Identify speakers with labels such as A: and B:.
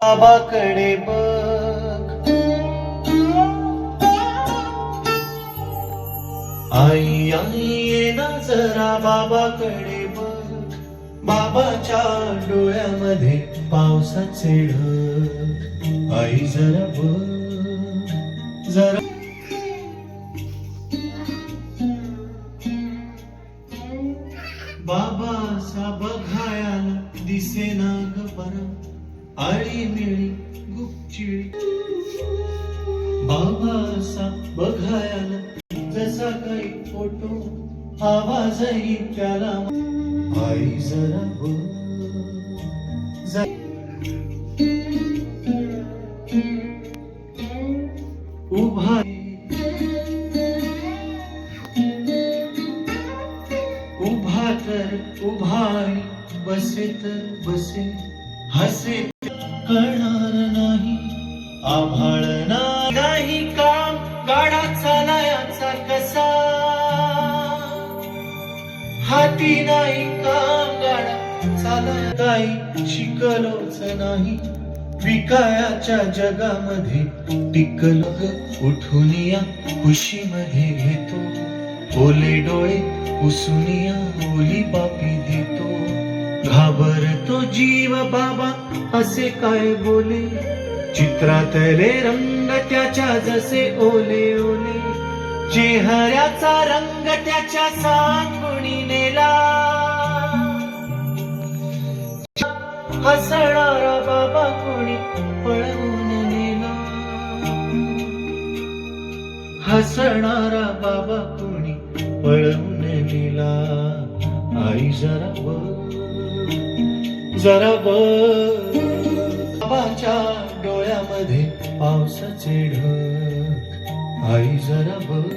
A: बाबाकडे बघ, आई आई ये ना जरा बाबाकडे बघ, बाबाच्या डोळ्यामध्ये पावसाचे ढग. आई जरा बघ, जरा बाबा असा बघायला दिसेना ग बरा, आळी मिळी गुपचिळी. बाबा असा बघायला जसा काही फोटो, आवाजही त्याला. आई जरा बघ, उभा उभा तर उभा, बसे तर बसे, हसे कळणार नाही. आभाळ नाही काम, गाडा चालायचा कसा, हाती नाही काम गाडा चालाय. काही शिकलोच नाही, विकायाच्या जगामध्ये टिकलो ग. उठून या खुशीमध्ये घेतो, ओले डोळे पुसुनिया ओली पापी देतो. घाबरतो जीव बाबा असे काय बोले, चित्रातले रंग त्याच्या जसे ओले ओले. चेहऱ्याचा रंग त्याच्या सांगुणी नेला, हसणारा बाबा कोणी पळवून नेला. हसणारा बाबा कोणी पळवून नेला. आई जरा बघ, जरा बघ, बाबाच्या डोळ्यामध्ये पावसाचे ढग. आई जरा बघ.